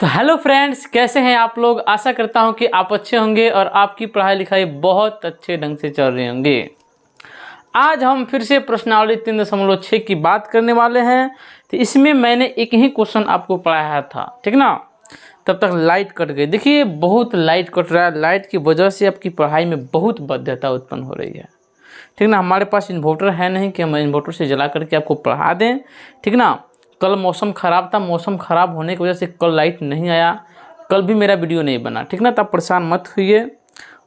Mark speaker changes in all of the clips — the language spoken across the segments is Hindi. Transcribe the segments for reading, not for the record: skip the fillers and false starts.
Speaker 1: तो हेलो फ्रेंड्स, कैसे हैं आप लोग। आशा करता हूं कि आप अच्छे होंगे और आपकी पढ़ाई लिखाई बहुत अच्छे ढंग से चल रही होंगी। आज हम फिर से प्रश्नावली 3.6 की बात करने वाले हैं। तो इसमें मैंने एक ही क्वेश्चन आपको पढ़ाया था, ठीक ना। तब तक लाइट कट गई। देखिए बहुत लाइट कट रहा है। लाइट की वजह से आपकी पढ़ाई में बहुत बाध्यता उत्पन्न हो रही है, ठीक ना। हमारे पास इन्वर्टर है नहीं कि हम इन्वर्टर से जला करके आपको पढ़ा दें, ठीक ना। कल मौसम ख़राब था, मौसम ख़राब होने की वजह से कल लाइट नहीं आया, कल भी मेरा वीडियो नहीं बना, ठीक ना। तब परेशान मत होइए,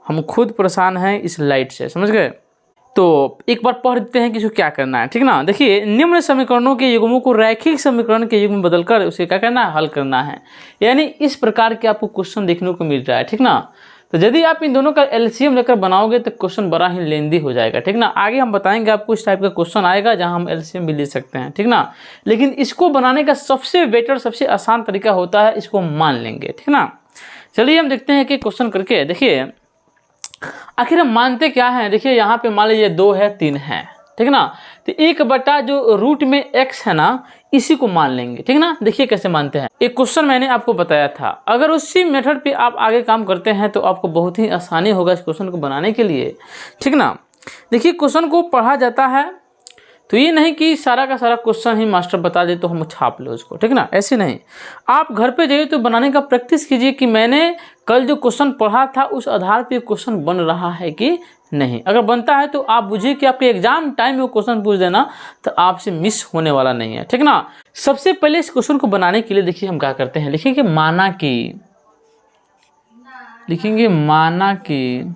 Speaker 1: हम खुद परेशान हैं इस लाइट से, समझ गए। तो एक बार पढ़ देते हैं कि इसको क्या करना है, ठीक ना। देखिए, निम्न समीकरणों के युग्मों को रैखिक समीकरण के युग्म में बदलकर उसे क्या करना है, हल करना है। यानी इस प्रकार के आपको क्वेश्चन देखने को मिल रहा है, ठीक ना। तो यदि आप इन दोनों का एलसीएम लेकर बनाओगे तो क्वेश्चन बड़ा ही लेंदी हो जाएगा, ठीक ना। आगे हम बताएंगे आपको इस टाइप का क्वेश्चन आएगा जहां हम एलसीएम भी ले सकते हैं, ठीक ना। लेकिन इसको बनाने का सबसे बेटर, सबसे आसान तरीका होता है इसको मान लेंगे, ठीक ना। चलिए हम देखते हैं कि क्वेश्चन करके। देखिए आखिर हम मानते क्या है। देखिए यहाँ पे मान लीजिए 2 है 3 है, ठीक ना। तो 1 जो रूट में x है ना, इसी को मान लेंगे, ठीक ना। देखिए कैसे मानते हैं। एक क्वेश्चन मैंने आपको बताया था, अगर उसी मेथड पे आप आगे काम करते हैं तो आपको बहुत ही आसानी होगा इस क्वेश्चन को बनाने के लिए, ठीक ना। देखिए क्वेश्चन को पढ़ा जाता है तो ये नहीं कि सारा का सारा क्वेश्चन ही मास्टर बता दे तो हम छाप लो उसको, ठीक ना। ऐसे नहीं, आप घर पे जाइए तो बनाने का प्रैक्टिस कीजिए कि मैंने कल जो क्वेश्चन पढ़ा था उस आधार पे क्वेश्चन बन रहा है कि नहीं। अगर बनता है तो आप बुझिए कि आपके एग्जाम टाइम में वो क्वेश्चन पूछ देना तो आपसे मिस होने वाला नहीं है, ठीक ना। सबसे पहले इस क्वेश्चन को बनाने के लिए देखिए हम क्या करते हैं। लिखेंगे माना कि, लिखेंगे माना कि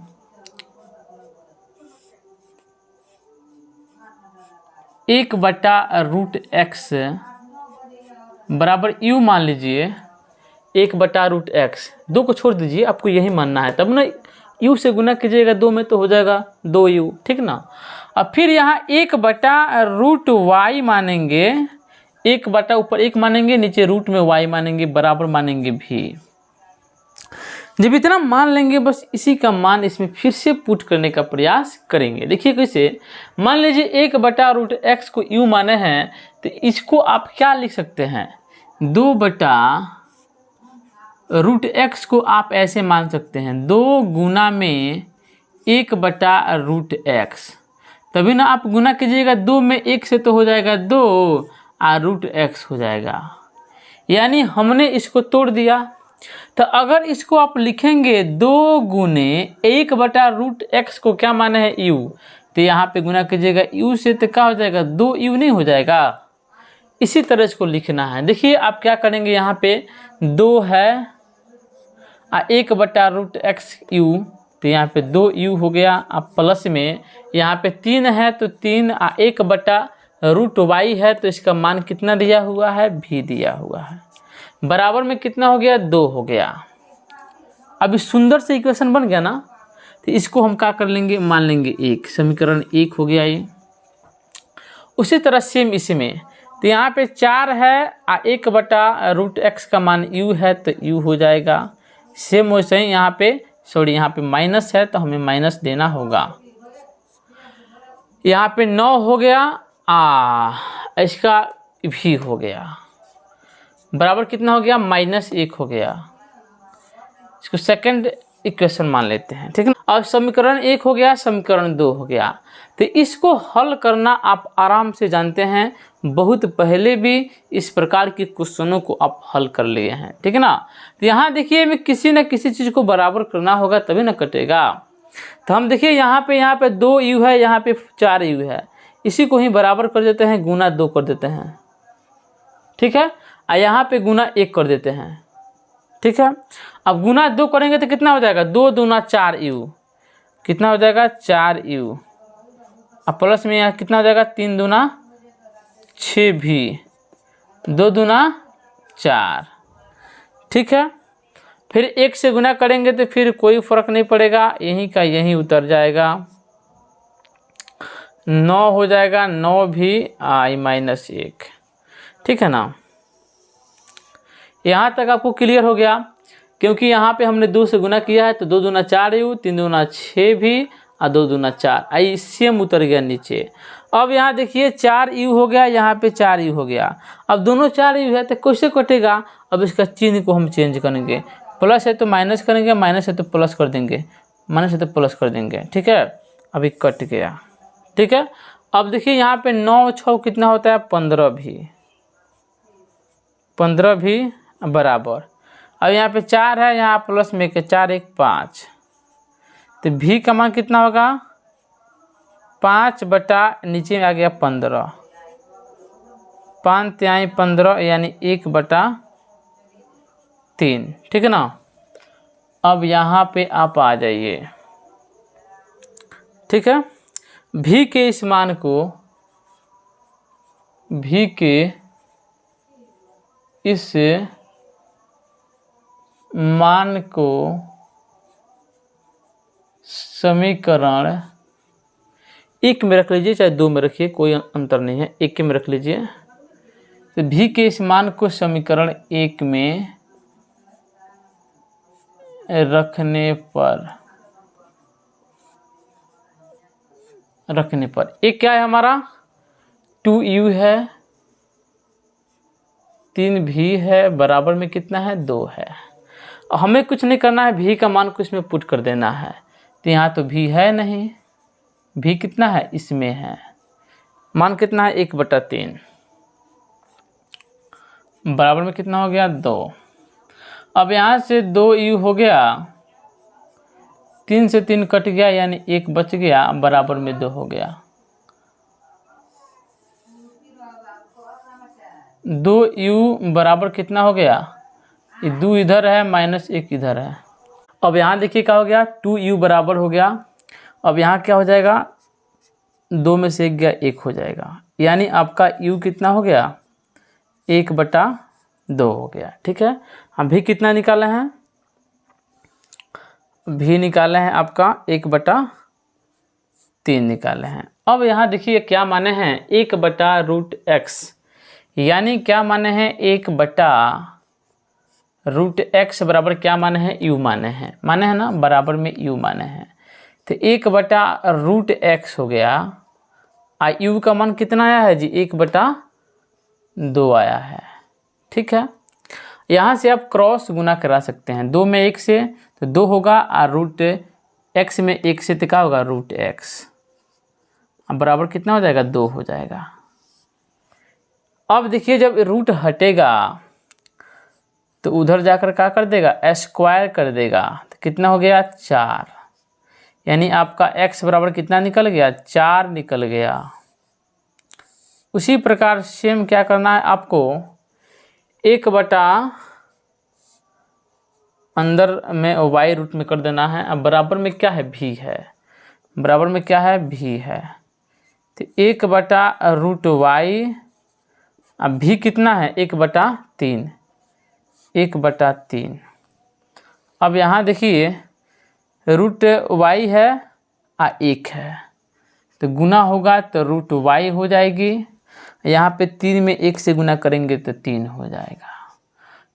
Speaker 1: एक बटा रूट एक्स बराबर यू मान लीजिए। 1 रूट एक्स, 2 को छोड़ दीजिए, आपको यही मानना है। तब ना यू से गुना कीजिएगा 2 में तो हो जाएगा 2u, ठीक ना। अब फिर यहाँ 1 रूट वाई मानेंगे। 1 ऊपर 1 मानेंगे, नीचे रूट में y मानेंगे, बराबर मानेंगे भी। जब इतना मान लेंगे बस इसी का मान इसमें फिर से पुट करने का प्रयास करेंगे। देखिए कैसे, मान लीजिए 1 रूट एक्स को u माने हैं तो इसको आप क्या लिख सकते हैं, 2 रूट एक्स को आप ऐसे मान सकते हैं 2 गुना में 1 रूट एक्स। तभी ना आप गुना कीजिएगा 2 में 1 से तो हो जाएगा 2 और रूट एक्स हो जाएगा। यानी हमने इसको तोड़ दिया। तो अगर इसको आप लिखेंगे 2 गुने 1 रूट एक्स को क्या माने हैं यू, तो यहाँ पे गुना कीजिएगा यू से तो क्या हो जाएगा 2u नहीं हो जाएगा। इसी तरह इसको लिखना है। देखिए आप क्या करेंगे, यहाँ पे 2 है 1 रूट एक्स यू, तो यहाँ पे 2u हो गया। अब प्लस में यहाँ पे 3 है तो 3 1 रूट वाई है, तो इसका मान कितना दिया हुआ है, भी दिया हुआ है। बराबर में कितना हो गया, 2 हो गया। अभी सुंदर से इक्वेशन बन गया ना। तो इसको हम क्या कर लेंगे, मान लेंगे 1, समीकरण 1 हो गया ये। उसी तरह सेम इसमें, तो यहाँ पे 4 है 1 रूट एक्स का मान u है तो u हो जाएगा। सेम वैसे ही यहाँ पे, सॉरी यहाँ पे माइनस है तो हमें माइनस देना होगा। यहाँ पे 9 हो गया, इसका भी हो गया, बराबर कितना हो गया, -1 हो गया। इसको सेकंड इक्वेशन मान लेते हैं, ठीक है। अब समीकरण 1 हो गया, समीकरण 2 हो गया। तो इसको हल करना आप आराम से जानते हैं, बहुत पहले भी इस प्रकार के क्वेश्चनों को आप हल कर लिए हैं, ठीक है ना। तो यहाँ देखिए मैं किसी न किसी चीज़ को बराबर करना होगा तभी ना कटेगा। तो हम देखिए यहाँ पे 2u है, यहाँ पे 4u है, इसी को ही बराबर कर देते हैं, गुना 2 कर देते हैं, ठीक है। और यहाँ पे गुना 1 कर देते हैं, ठीक है। अब गुना 2 करेंगे तो कितना हो जाएगा, 2 दूना 4u, कितना हो जाएगा 4u। अब प्लस में यहाँ कितना हो जाएगा, 3 दूना 6 भी, 2 दूना 4, ठीक है। फिर 1 से गुना करेंगे तो फिर कोई फर्क नहीं पड़ेगा, यहीं का यहीं उतर जाएगा। 9 हो जाएगा, 9 भी i-1, ठीक है ना। यहाँ तक आपको क्लियर हो गया, क्योंकि यहाँ पे हमने 2 से गुना किया है तो 2 दूना 4u, 3 दूना 6 भी और 2 दूना 4, आई सेम उतर गया नीचे। अब यहाँ देखिए 4u हो गया, यहाँ पे 4u हो गया। अब दोनों 4u है तो कैसे कटेगा, अब इसका चिन्ह को हम चेंज करेंगे, प्लस है तो माइनस करेंगे, माइनस है तो प्लस कर देंगे, माइनस है तो प्लस कर देंगे, ठीक है। अभी कट गया, ठीक है। अब देखिए यहाँ पे 9 6 कितना होता है 15 भी, 15 भी बराबर। अब यहाँ पे 4 है, यहाँ प्लस में के 4 1 5, तो भी का मान कितना होगा 5 बटा नीचे में आ गया 15, 5 तिहाई 15 यानी 1 बटा 3, ठीक है ना। अब यहाँ पे आप आ जाइए, ठीक है। भी के इस मान को, भी के इस मान को समीकरण 1 में रख लीजिए, चाहे 2 में रखिए, कोई अंतर नहीं है, 1 में रख लीजिए। तो भी के इस मान को समीकरण 1 में रखने पर एक क्या है हमारा 2u है, 3 भी है, बराबर में कितना है 2 है। हमें कुछ नहीं करना है, भी का मान को इसमें पुट कर देना है। तो यहाँ तो भी है नहीं, भी कितना है इसमें है, मान कितना है 1 बटा 3, बराबर में कितना हो गया 2। अब यहाँ से 2u हो गया, 3 से 3 कट गया यानी 1 बच गया, बराबर में 2 हो गया। 2u बराबर कितना हो गया, ये 2 इधर है माइनस 1 इधर है। अब यहाँ देखिए क्या हो गया 2u बराबर हो गया। अब यहाँ क्या हो जाएगा 2 में से 1 गया 1 हो जाएगा, यानी आपका u कितना हो गया 1 बटा 2 हो गया, ठीक है। हम भी कितना निकाले हैं, भी निकाले हैं आपका 1 बटा 3 निकाले हैं। अब यहाँ देखिए क्या माने हैं 1 बटा रूट एक्स, यानी क्या माने हैं 1 बटा रूट एक्स बराबर क्या माने हैं u माने हैं ना, बराबर में u माने हैं। तो 1 बटा रूट एक्स हो गया, u का मान कितना आया है जी 1 बटा 2 आया है, ठीक है। यहाँ से आप क्रॉस गुना करा सकते हैं, 2 में 1 से तो 2 होगा, और रूट एक्स में 1 से तो क्या होगा रूट एक्स, अब बराबर कितना हो जाएगा 2 हो जाएगा। अब देखिए जब रूट हटेगा तो उधर जाकर क्या कर देगा स्क्वायर कर देगा, तो कितना हो गया 4, यानी आपका x बराबर कितना निकल गया 4 निकल गया। उसी प्रकार सेम क्या करना है आपको 1 बटा अंदर में y रूट में कर देना है। अब बराबर में क्या है भी है, बराबर में क्या है भी है, तो 1 बटा रूट y, अब भी कितना है 1 बटा 3, 1 बटा 3। अब यहाँ देखिए रूट y है और 1 है, तो गुना होगा तो रूट y हो जाएगी, यहाँ पे 3 में 1 से गुना करेंगे तो 3 हो जाएगा।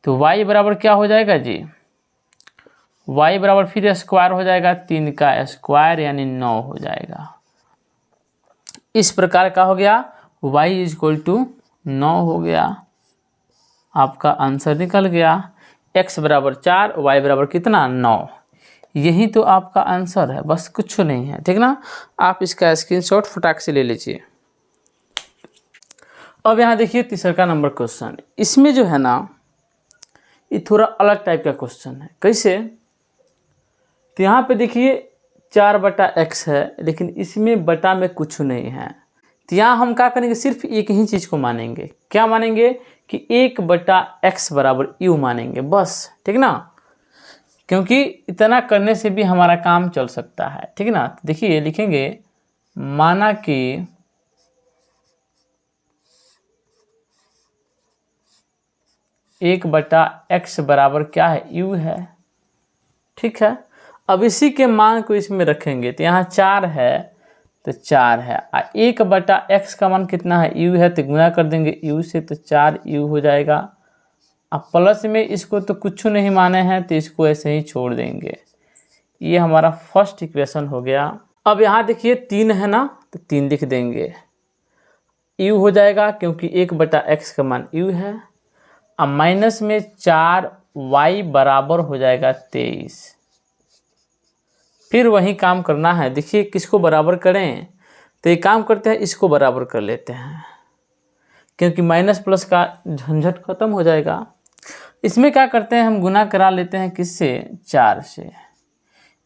Speaker 1: तो y बराबर क्या हो जाएगा जी, y बराबर फिर स्क्वायर हो जाएगा 3 का स्क्वायर यानी 9 हो जाएगा। इस प्रकार का हो गया y = 9 हो गया, आपका आंसर निकल गया। x बराबर 4, y बराबर कितना 9, यही तो आपका आंसर है, बस कुछ नहीं है, ठीक ना। आप इसका स्क्रीनशॉट फटाक से ले लीजिए। अब यहाँ देखिए तीसरा नंबर क्वेश्चन, इसमें जो है ना ये थोड़ा अलग टाइप का क्वेश्चन है। कैसे, तो यहाँ पे देखिए 4 बटा x है, लेकिन इसमें बटा में कुछ नहीं है। तो यहाँ हम क्या करेंगे सिर्फ एक ही चीज़ को मानेंगे, क्या मानेंगे कि 1 बटा x बराबर u मानेंगे बस, ठीक ना, क्योंकि इतना करने से भी हमारा काम चल सकता है, ठीक ना। तो देखिए लिखेंगे माना कि 1 बटा x बराबर क्या है u है, ठीक है। अब इसी के मान को इसमें रखेंगे, तो यहाँ 4 है तो 4 है, 1 बटा x का मान कितना है u है, तो गुना कर देंगे u से, तो 4u हो जाएगा। अब प्लस में इसको तो कुछ नहीं माने हैं, तो इसको ऐसे ही छोड़ देंगे। ये हमारा फर्स्ट इक्वेशन हो गया। अब यहाँ देखिए 3 है ना, तो 3 लिख देंगे, यू हो जाएगा क्योंकि 1/x का मान यू है। अब माइनस में 4y बराबर हो जाएगा 23। फिर वही काम करना है। देखिए किसको बराबर करें, तो एक काम करते हैं, इसको बराबर कर लेते हैं क्योंकि माइनस प्लस का झंझट खत्म हो जाएगा। इसमें क्या करते हैं, हम गुना करा लेते हैं किससे, 4 से।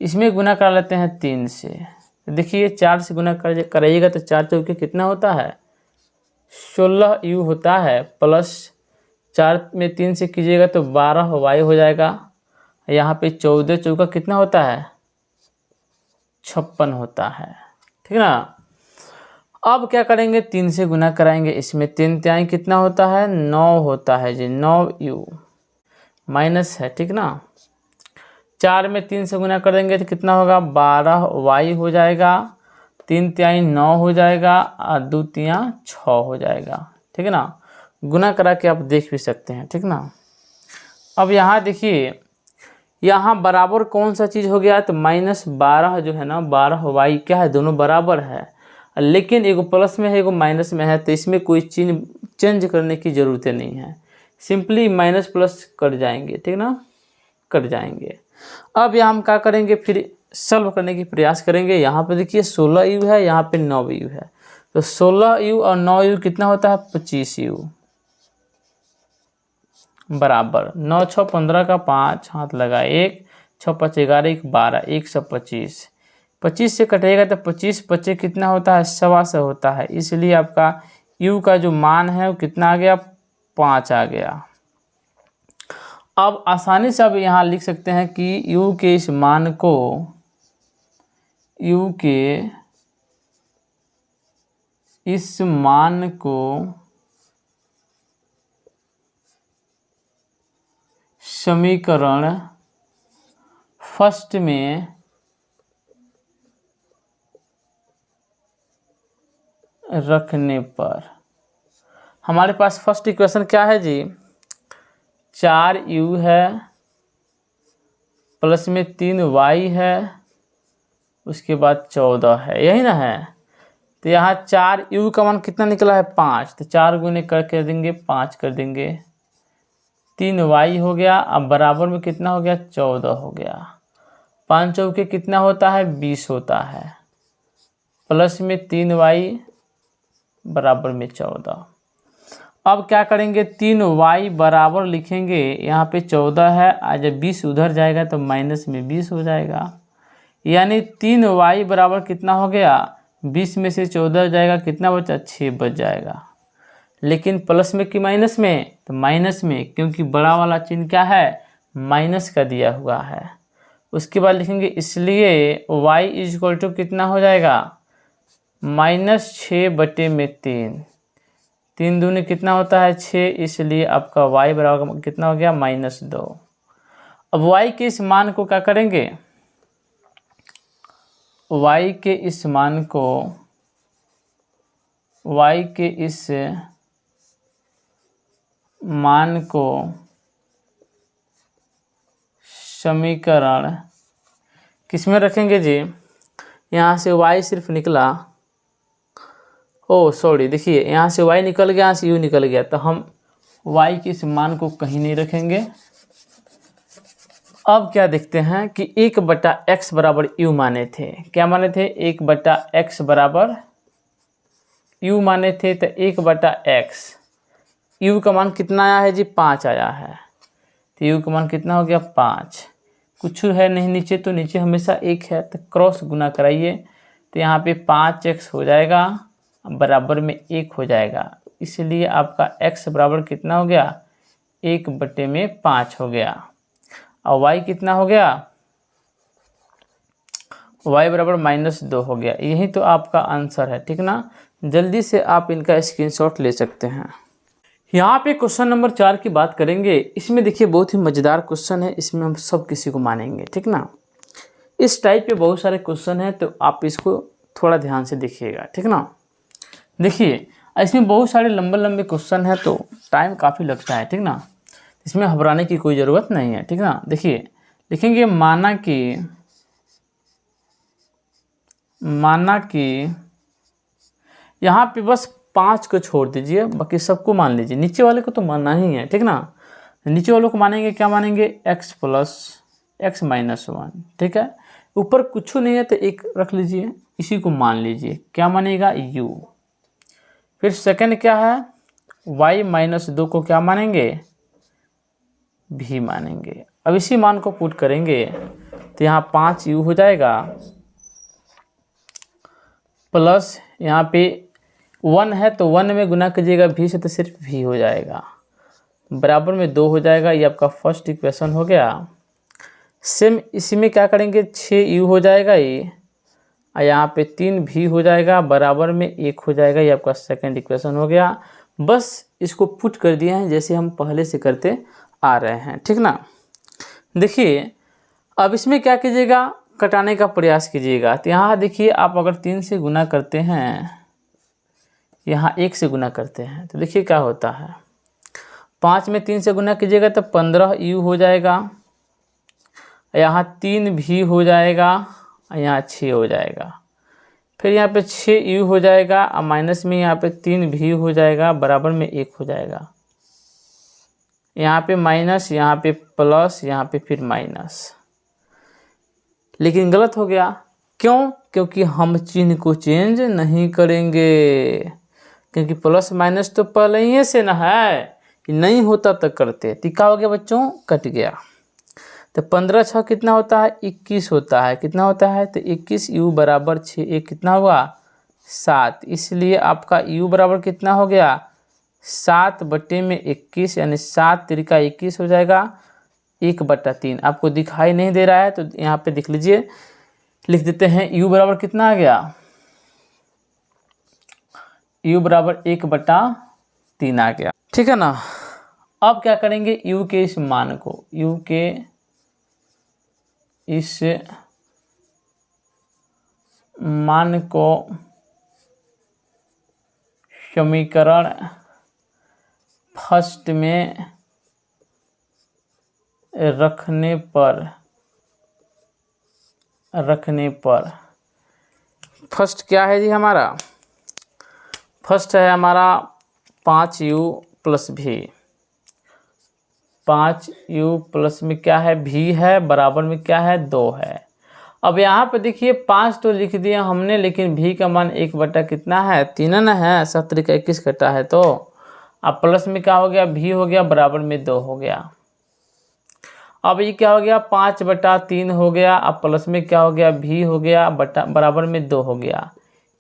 Speaker 1: इसमें गुना करा लेते हैं 3 से। देखिए 4 से गुना कराइएगा तो 4 चौके कितना होता है, 16u होता है, प्लस 4 में 3 से कीजिएगा तो 12y हो जाएगा। यहाँ पे 14 चौका कितना होता है, 56 होता है, ठीक ना। अब क्या करेंगे, 3 से गुना कराएंगे, इसमें 3 त्याई कितना होता है, 9 होता है जी, 9u माइनस है, ठीक ना। 4 में 3 से गुना कर देंगे तो कितना होगा, 12y हो जाएगा। 3 त्याई 9 हो जाएगा और 2 तियाँ 6 हो जाएगा, ठीक है ना। गुना करा के आप देख भी सकते हैं, ठीक ना। अब यहाँ देखिए, यहाँ बराबर कौन सा चीज़ हो गया, तो -12 जो है ना, 12y क्या है, दोनों बराबर है, लेकिन एगो प्लस में है एगो माइनस में है, तो इसमें कोई चेंज करने की ज़रूरत नहीं है, सिंपली माइनस प्लस कट जाएंगे, ठीक ना, कट जाएंगे। अब यहाँ हम क्या करेंगे, फिर सॉल्व करने की प्रयास करेंगे। यहाँ पे देखिए 16u है, यहाँ पे 9u है, तो 16u और 9u कितना होता है, 25u बराबर 9 6 15 का 5 हाथ लगा 1 6 5 11 1 12 125। 25 से कटेगा तो 25 25 कितना होता है, 125 होता है। इसलिए आपका u का जो मान है वो कितना आ गया, 5 आ गया। अब आसानी से अब यहाँ लिख सकते हैं कि u के इस मान को, u के इस मान को समीकरण फर्स्ट में रखने पर हमारे पास फर्स्ट इक्वेशन क्या है जी, 4u है प्लस में 3y है, उसके बाद 14 है, यही ना है। तो यहाँ 4u का मान कितना निकला है, 5, तो 4 गुने कर देंगे, 5 कर देंगे, 3y हो गया। अब बराबर में कितना हो गया, 14 हो गया। 5 चौके कितना होता है, 20 होता है, प्लस में 3y बराबर में 14। अब क्या करेंगे, 3y बराबर लिखेंगे, यहाँ पे 14 है, आज जब 20 उधर जाएगा तो माइनस में 20 हो जाएगा, यानी 3y बराबर कितना हो गया, 20 में से 14 जाएगा, कितना बचा, 6 बच जाएगा। लेकिन प्लस में कि माइनस में, तो माइनस में, क्योंकि बड़ा वाला चिन्ह क्या है, माइनस का दिया हुआ है। उसके बाद लिखेंगे, इसलिए y इक्वल टू कितना हो जाएगा, -6/3। 3 दूनी कितना होता है, 6, इसलिए आपका y बराबर कितना हो गया, -2। अब y के इस मान को क्या करेंगे, y के इस मान को, y के इस मान को समीकरण किस में रखेंगे जी, यहाँ से y सिर्फ निकला, ओ सॉरी, देखिए यहाँ से y निकल गया, यहाँ से u निकल गया, तो हम y के इस मान को कहीं नहीं रखेंगे। अब क्या देखते हैं कि 1/x बराबर u माने थे, क्या माने थे, 1/x बराबर u माने थे, तो 1/x, u का मान कितना आया है जी, 5 आया है, तो u का मान कितना हो गया, 5। कुछ है नहीं नीचे, तो नीचे हमेशा 1 है, तो क्रॉस गुना कराइए, तो यहाँ पे 5x हो जाएगा, बराबर में 1 हो जाएगा, इसलिए आपका x बराबर कितना हो गया, 1/5 हो गया। और y कितना हो गया, y बराबर -2 हो गया। यही तो आपका आंसर है, ठीक ना। जल्दी से आप इनका स्क्रीनशॉट ले सकते हैं। यहाँ पे क्वेश्चन नंबर 4 की बात करेंगे। इसमें देखिए बहुत ही मज़ेदार क्वेश्चन है, इसमें हम सब किसी को मानेंगे, ठीक ना। इस टाइप के बहुत सारे क्वेश्चन हैं, तो आप इसको थोड़ा ध्यान से देखिएगा, ठीक ना। देखिए इसमें बहुत सारे लंबे लंबे क्वेश्चन हैं, तो टाइम काफ़ी लगता है, ठीक ना। इसमें घबराने की कोई ज़रूरत नहीं है, ठीक ना। देखिए लिखेंगे, माना कि यहाँ पे बस 5 को छोड़ दीजिए, बाकी सबको मान लीजिए। नीचे वाले को तो मानना ही है, ठीक ना। नीचे वालों को मानेंगे, क्या मानेंगे, x प्लस x माइनस 1, ठीक है। ऊपर कुछ नहीं है तो एक रख लीजिए, इसी को मान लीजिए, क्या मानेगा, u। फिर सेकंड क्या है, y माइनस 2 को क्या मानेंगे, v मानेंगे। अब इसी मान को पुट करेंगे तो यहाँ 5u हो जाएगा, प्लस यहाँ पे 1 है तो 1 में गुना कीजिएगा v से तो सिर्फ v हो जाएगा, बराबर में 2 हो जाएगा। ये आपका फर्स्ट इक्वेशन हो गया। सेम इसी में क्या करेंगे, 6u हो जाएगा ये, और यहाँ पे 3v हो जाएगा, बराबर में 1 हो जाएगा। ये आपका सेकंड इक्वेशन हो गया। बस इसको पुट कर दिए हैं जैसे हम पहले से करते आ रहे हैं, ठीक ना। देखिए अब इसमें क्या कीजिएगा, कटाने का प्रयास कीजिएगा। तो यहाँ देखिए आप अगर 3 से गुना करते हैं, यहाँ 1 से गुना करते हैं, तो देखिए क्या होता है, 5 में 3 से गुना कीजिएगा तो 15u हो जाएगा, यहाँ 3v हो जाएगा, यहाँ 6 हो जाएगा। फिर यहाँ पे 6u हो जाएगा, और माइनस में यहाँ पे 3v हो जाएगा, बराबर में 1 हो जाएगा। यहाँ पे माइनस, यहाँ पे प्लस, यहाँ पे फिर माइनस, लेकिन गलत हो गया। क्यों, क्योंकि हम चिन्ह को चेंज नहीं करेंगे, क्योंकि प्लस माइनस तो पहले ही से ना है, नहीं होता तो करते। तो क्या हो गया बच्चों, कट गया। तो 15 6 कितना होता है, 21 होता है। कितना होता है, तो 21u बराबर 6 1 कितना हुआ, 7। इसलिए आपका u बराबर कितना हो गया, 7/21, यानी 7 तिरिका 21 हो जाएगा, 1/3। आपको दिखाई नहीं दे रहा है तो यहाँ पे देख लीजिए, लिख देते हैं u बराबर कितना आ गया, u बराबर 1/3 आ गया, ठीक है ना। अब क्या करेंगे, u के इस मान को, u के इस मान को समीकरण फर्स्ट में रखने पर फर्स्ट क्या है जी हमारा, फर्स्ट है हमारा 5u plus v। 5u plus में क्या है, v है, बराबर में क्या है, 2 है। अब यहाँ पे देखिए 5 तो लिख दिया हमने, लेकिन v का मान 1 कितना है, 3 ना है, 7 तिरिका 21 कटा है। तो अब प्लस में क्या हो गया, v हो गया, बराबर में 2 हो गया। अब ये क्या हो गया, 5/3 हो गया। अब प्लस में क्या हो गया, v हो गया, बराबर में 2 हो गया।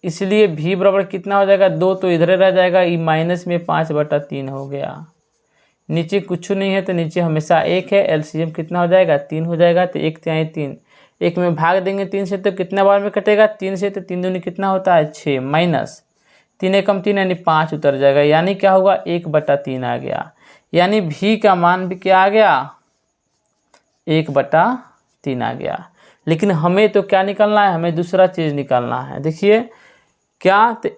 Speaker 1: इसलिए v बराबर कितना हो जाएगा, 2 तो इधर रह जाएगा, ये माइनस में 5/3 हो गया। नीचे कुछ नहीं है तो नीचे हमेशा 1 है, एलसीएम कितना हो जाएगा, 3 हो जाएगा। तो 1 3 3, 1 में भाग देंगे 3 से तो कितना बार में कटेगा, 3 से। तो 3 दूनी कितना होता है, 6, माइनस 3 एकम 3 यानी 5 उतर जाएगा, यानी क्या होगा, 1/3 आ गया। यानी v का मान भी क्या आ गया, 1/3 आ गया। लेकिन हमें तो क्या निकालना है, हमें दूसरा चीज़ निकालना है। देखिए क्या, तो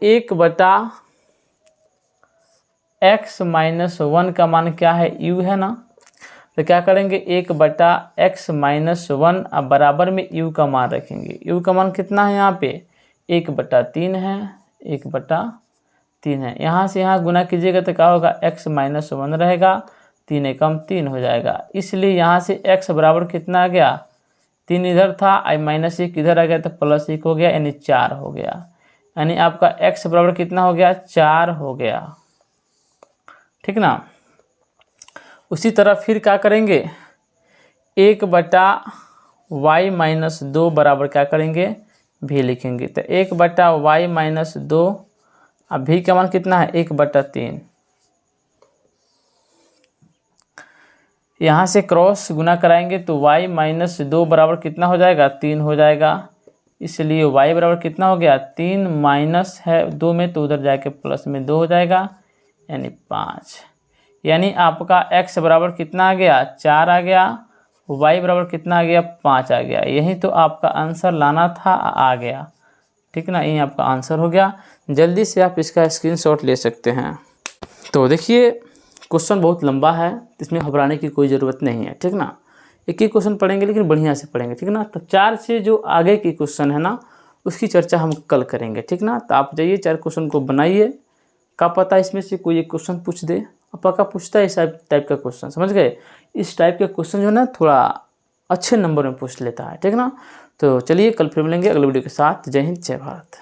Speaker 1: 1/x माइनस 1 का मान क्या है, u है ना। तो क्या करेंगे, 1/x माइनस 1, अब बराबर में u का मान रखेंगे। u का मान कितना है, यहाँ पे 1/3 है, 1/3 है। यहाँ से यहाँ गुना कीजिएगा तो क्या होगा, x माइनस 1 रहेगा, 3 एकम 3 हो जाएगा। इसलिए यहाँ से x बराबर कितना आ गया, 3 इधर था, आई माइनस 1 इधर आ गया तो प्लस 1 हो गया, यानी 4 हो गया। यानी आपका x बराबर कितना हो गया, 4 हो गया, ठीक ना। उसी तरह फिर क्या करेंगे, 1/y माइनस 2 बराबर क्या करेंगे, v लिखेंगे। तो 1/y माइनस 2, अब v का मान कितना है, 1/3। यहाँ से क्रॉस गुना कराएंगे तो y माइनस 2 बराबर कितना हो जाएगा, 3 हो जाएगा। इसलिए y बराबर कितना हो गया, 3 माइनस है 2 में तो उधर जाके प्लस में 2 हो जाएगा, यानी 5। यानी आपका x बराबर कितना आ गया, 4 आ गया, y बराबर कितना आ गया, 5 आ गया। यही तो आपका आंसर लाना था, आ गया, ठीक ना। यही आपका आंसर हो गया। जल्दी से आप इसका स्क्रीनशॉट ले सकते हैं। तो देखिए क्वेश्चन बहुत लंबा है, इसमें घबराने की कोई ज़रूरत नहीं है, ठीक ना। एक ही क्वेश्चन पढ़ेंगे लेकिन बढ़िया से पढ़ेंगे, ठीक ना। तो 4 से जो आगे की क्वेश्चन है ना, उसकी चर्चा हम कल करेंगे, ठीक ना। तो आप जाइए 4 क्वेश्चन को बनाइए, का पता इसमें से कोई एक क्वेश्चन पूछ दे, पक्का पूछता है इस टाइप का क्वेश्चन, समझ गए। इस टाइप के क्वेश्चन जो है ना थोड़ा अच्छे नंबर में पूछ लेता है, ठीक है ना। तो चलिए कल फिर मिलेंगे अगले वीडियो के साथ। जय हिंद, जय भारत।